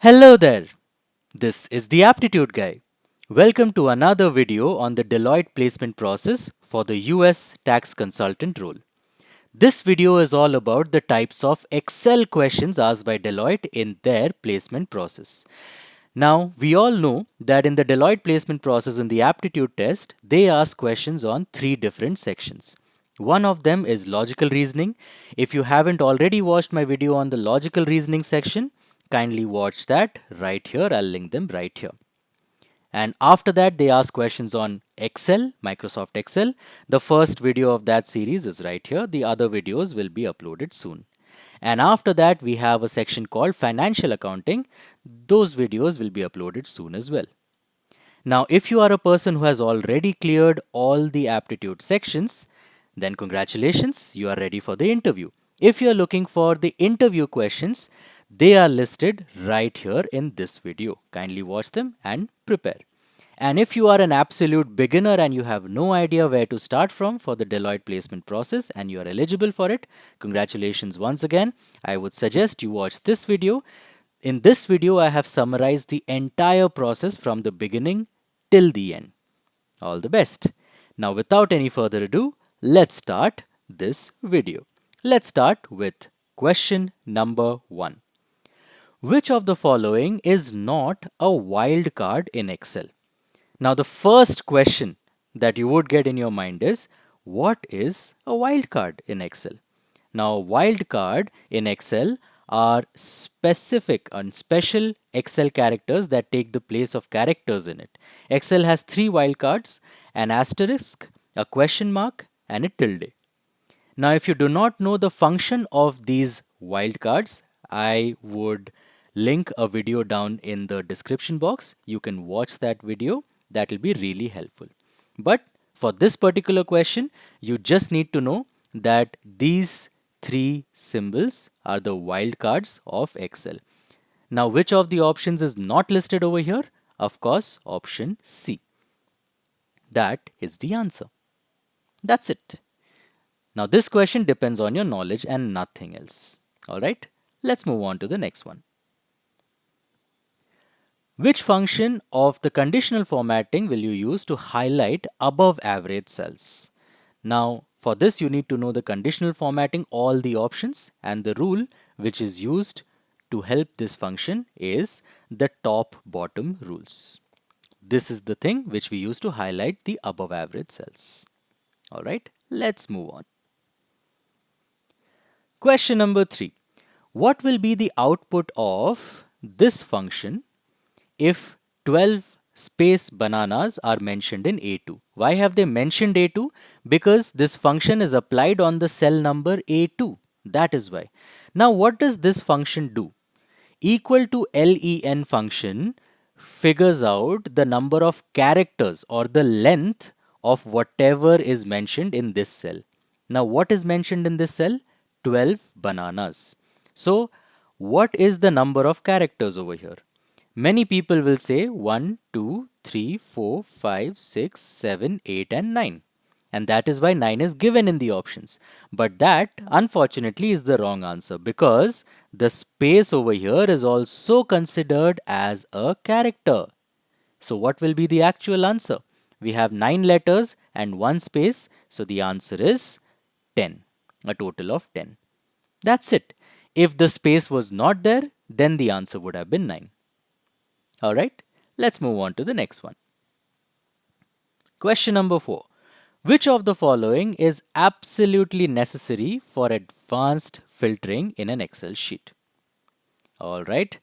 Hello there, this is the Aptitude Guy. Welcome to another video on the Deloitte placement process for the US tax consultant role. This video is all about the types of Excel questions asked by Deloitte in their placement process. Now, we all know that in the Deloitte placement process in the aptitude test, they ask questions on three different sections. One of them is logical reasoning. If you haven't already watched my video on the logical reasoning section, kindly watch that right here. I'll link them right here. And after that, they ask questions on Excel, Microsoft Excel. The first video of that series is right here. The other videos will be uploaded soon. And after that, we have a section called financial accounting. Those videos will be uploaded soon as well. Now, if you are a person who has already cleared all the aptitude sections, then congratulations, you are ready for the interview. If you are looking for the interview questions, they are listed right here in this video. Kindly watch them and prepare. And if you are an absolute beginner and you have no idea where to start from for the Deloitte placement process and you are eligible for it, congratulations once again. I would suggest you watch this video. In this video, I have summarized the entire process from the beginning till the end. All the best. Now, without any further ado, let's start this video. Let's start with question number 1. Which of the following is not a wildcard in Excel? Now, the first question that you would get in your mind is, what is a wildcard in Excel? Now, wildcard in Excel are specific and special Excel characters that take the place of characters in it. Excel has three wildcards: an asterisk, a question mark, and a tilde. Now, if you do not know the function of these wildcards, I would link a video down in the description box. You can watch that video. That will be really helpful. But for this particular question, you just need to know that these three symbols are the wildcards of Excel. Now, which of the options is not listed over here? Of course, option C. That is the answer. That's it. Now, this question depends on your knowledge and nothing else. Alright, let's move on to the next one. Which function of the conditional formatting will you use to highlight above average cells? Now, for this, you need to know the conditional formatting, all the options, and the rule which is used to help this function is the top bottom rules. This is the thing which we use to highlight the above average cells. Alright, let's move on. Question number 3. What will be the output of this function if 12 space bananas are mentioned in A2? Why have they mentioned A2? Because this function is applied on the cell number A2. That is why. Now, what does this function do? Equal to len function figures out the number of characters or the length of whatever is mentioned in this cell. Now, what is mentioned in this cell? 12 bananas. So, what is the number of characters over here? Many people will say 1, 2, 3, 4, 5, 6, 7, 8 and 9. And that is why 9 is given in the options. But that unfortunately is the wrong answer because the space over here is also considered as a character. So what will be the actual answer? We have 9 letters and 1 space. So the answer is 10. A total of 10. That's it. If the space was not there, then the answer would have been 9. Alright, let's move on to the next one. Question number 4. Which of the following is absolutely necessary for advanced filtering in an Excel sheet? Alright,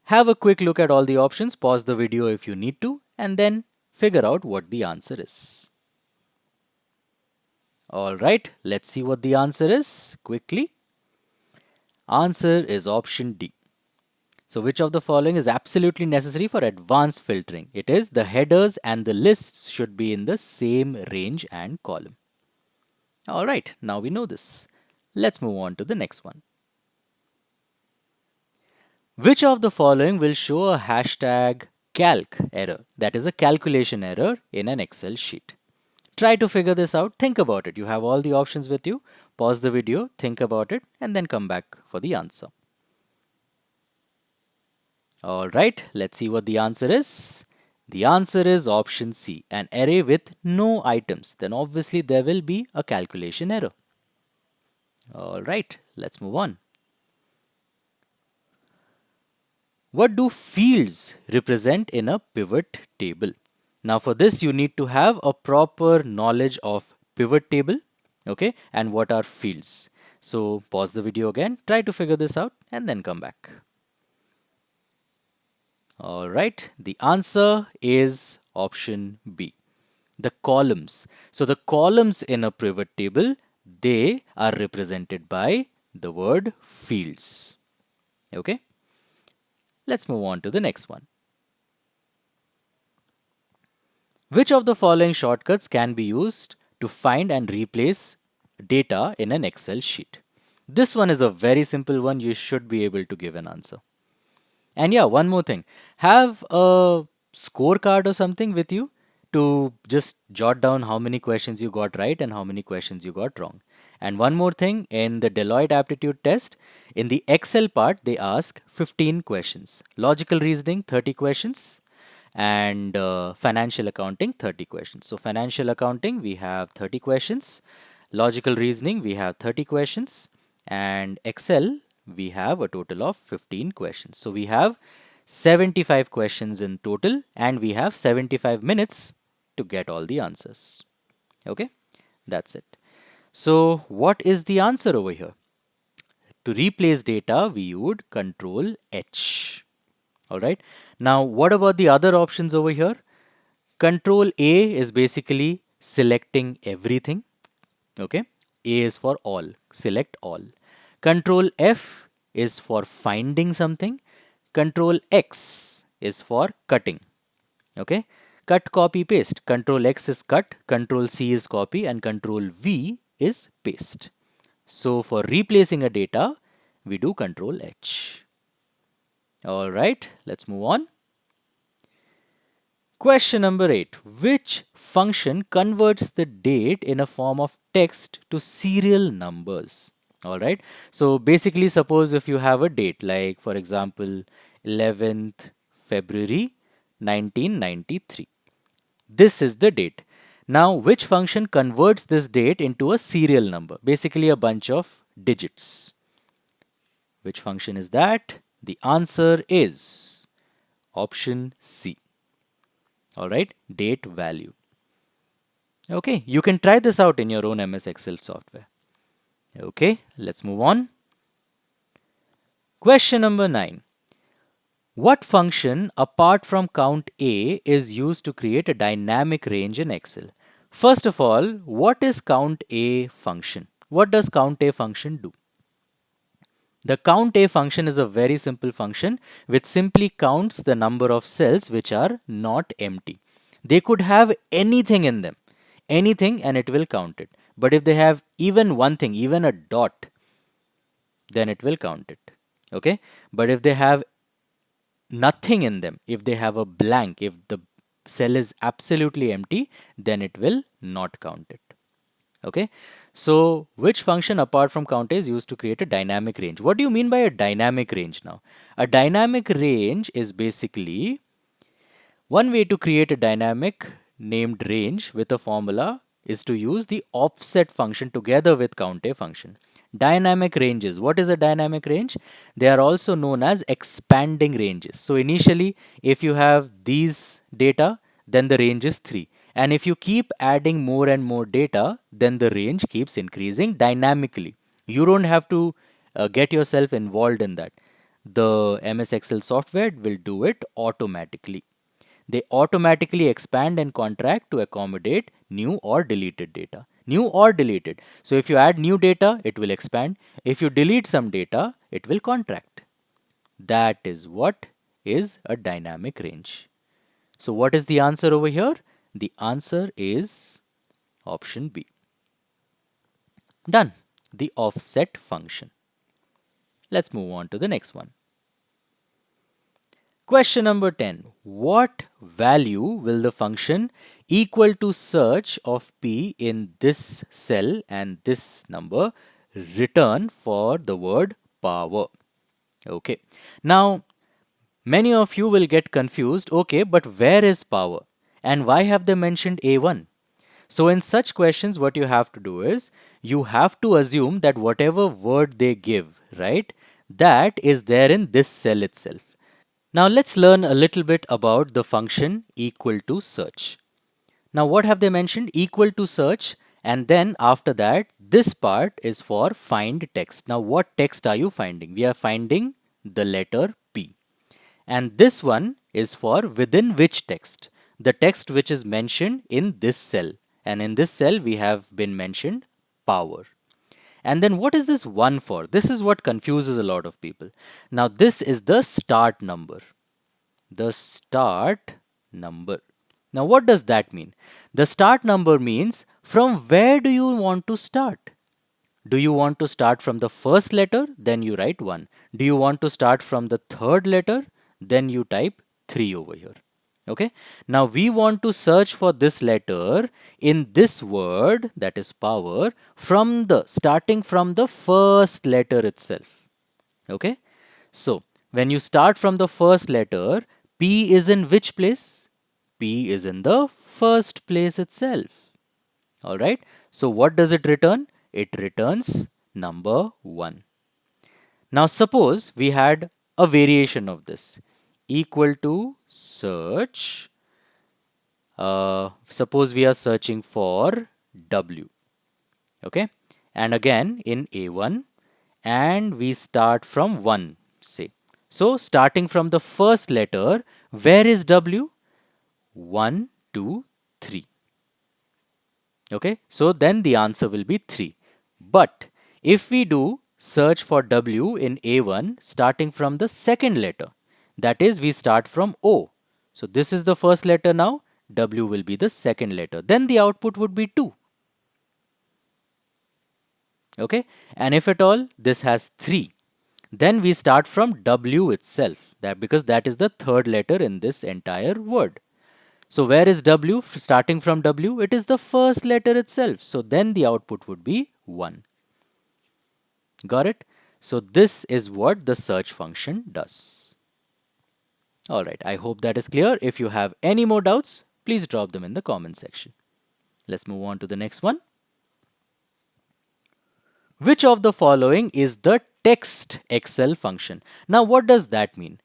have a quick look at all the options, pause the video if you need to, and then figure out what the answer is. Alright, let's see what the answer is quickly. Answer is option D. So which of the following is absolutely necessary for advanced filtering? It is the headers and the lists should be in the same range and column. Alright, now we know this. Let's move on to the next one. Which of the following will show a hashtag calc error? That is a calculation error in an Excel sheet. Try to figure this out. Think about it. You have all the options with you. Pause the video, think about it, and then come back for the answer. All right, let's see what the answer is. The answer is option C, an array with no items. Then obviously there will be a calculation error. All right, let's move on. What do fields represent in a pivot table? Now for this you need to have a proper knowledge of pivot table, okay, and what are fields. So pause the video again, try to figure this out and then come back. All right, the answer is option B, the columns. So the columns in a pivot table, they are represented by the word fields. Okay, let's move on to the next one. Which of the following shortcuts can be used to find and replace data in an Excel sheet? This one is a very simple one. You should be able to give an answer. And yeah, one more thing. Have a scorecard or something with you to just jot down how many questions you got right and how many questions you got wrong. And one more thing, in the Deloitte aptitude test, in the Excel part, they ask 15 questions. Logical reasoning, 30 questions. And financial accounting, 30 questions. So financial accounting, we have 30 questions. Logical reasoning, we have 30 questions. And Excel, we have a total of 15 questions. So we have 75 questions in total, and we have 75 minutes to get all the answers. Okay, that's it. So what is the answer over here? To replace data, we would Control H. All right. Now, what about the other options over here? Control A is basically selecting everything. Okay. A is for all. Select all. Control F is for finding something. Control X is for cutting. Okay. Cut, copy, paste. Control X is cut. Control C is copy. And Control V is paste. So for replacing a data, we do Control H. All right. Let's move on. Question number 8. Which function converts the date in a form of text to serial numbers? Alright. So basically, suppose if you have a date, like for example, 11th February 1993. This is the date. Now, which function converts this date into a serial number? Basically, a bunch of digits. Which function is that? The answer is option C. All right, date value. Okay, you can try this out in your own MS Excel software. Okay, let's move on. Question number 9. What function apart from count A is used to create a dynamic range in Excel? First of all, what is count A function? What does count A function do? The count A function is a very simple function which simply counts the number of cells which are not empty. They could have anything in them, anything, and it will count it. But if they have even one thing, even a dot, then it will count it. Okay. But if they have nothing in them, if they have a blank, if the cell is absolutely empty, then it will not count it. Okay. So which function apart from count is used to create a dynamic range? What do you mean by a dynamic range now? A dynamic range is basically one way to create a dynamic named range with a formula is to use the offset function together with count a function. Dynamic ranges. What is a dynamic range? They are also known as expanding ranges. So initially, if you have these data, then the range is 3. And if you keep adding more and more data, then the range keeps increasing dynamically. You don't have to get yourself involved in that. The MS Excel software will do it automatically. They automatically expand and contract to accommodate new or deleted data. New or deleted. So if you add new data, it will expand. If you delete some data, it will contract. That is what is a dynamic range. So what is the answer over here? The answer is option B. Done. The offset function. Let's move on to the next one. Question number 10. What value will the function equal to search of P in this cell and this number return for the word power? Okay. Now, Many of you will get confused, okay, but where is power? And why have they mentioned A1? So in such questions, what you have to do is, you have to assume that whatever word they give, right, that is there in this cell itself. Now let's learn a little bit about the function equal to search. Now what have they mentioned? Equal to search, and then after that, this part is for find text. Now what text are you finding? We are finding the letter P. And this one is for within which text? The text which is mentioned in this cell. And in this cell, we have been mentioned power. And then what is this 1 for? This is what confuses a lot of people. Now this is the start number. The start number. Now what does that mean? The start number means from where do you want to start? Do you want to start from the first letter? Then you write 1. Do you want to start from the third letter? Then you type 3 over here. Okay. Now we want to search for this letter in this word, that is power, starting from the first letter itself. Okay. So when you start from the first letter, P is in which place? P is in the first place itself. All right. So what does it return? It returns number 1. Now suppose we had a variation of this equal to search. Suppose we are searching for W. Okay. And again in A1, and we start from 1, say. So starting from the first letter, where is W? 1, 2, 3. Okay, so then the answer will be 3. But if we do search for W in A1 starting from the second letter, that is we start from O. So this is the first letter now, W will be the second letter. Then the output would be 2. Okay, and if at all this has 3, then we start from W itself, because that is the third letter in this entire word. So where is W? Starting from W, it is the first letter itself. So then the output would be 1. Got it? So this is what the search function does. Alright, I hope that is clear. If you have any more doubts, please drop them in the comment section. Let's move on to the next one. Which of the following is the text Excel function? Now what does that mean?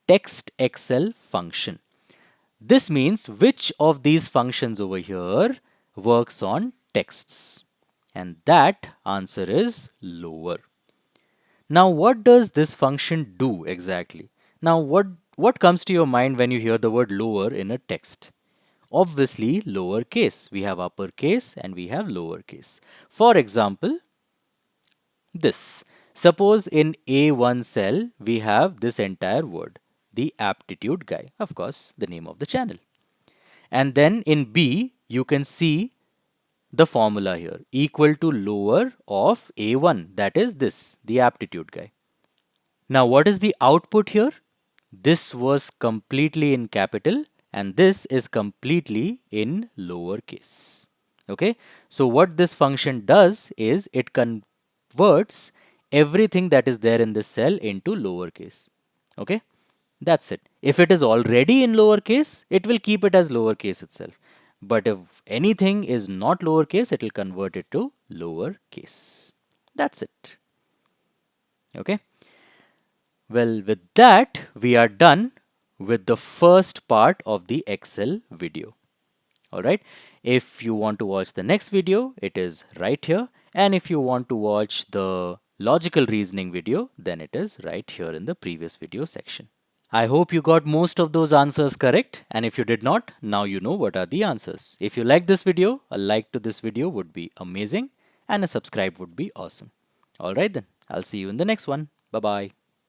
Text Excel function. This means which of these functions over here works on texts? And that answer is lower. Now what does this function do exactly? Now what comes to your mind when you hear the word lower in a text? Obviously lowercase. We have uppercase and we have lowercase. For example, this. Suppose in A1 cell we have this entire word, the aptitude guy, of course the name of the channel. And then in B you can see the formula here, equal to lower of A1, that is this, the aptitude guy. Now what is the output here? This was completely in capital and this is completely in lowercase. Okay, so what this function does is it converts everything that is there in this cell into lowercase. Okay, that's it. If it is already in lowercase, it will keep it as lowercase itself. But if anything is not lowercase, it will convert it to lowercase. That's it. Okay. Well, with that, we are done with the first part of the Excel video. Alright. If you want to watch the next video, it is right here. And if you want to watch the logical reasoning video, then it is right here in the previous video section. I hope you got most of those answers correct, and if you did not, now you know what are the answers. If you like this video, a like to this video would be amazing and a subscribe would be awesome. Alright then, I'll see you in the next one. Bye bye.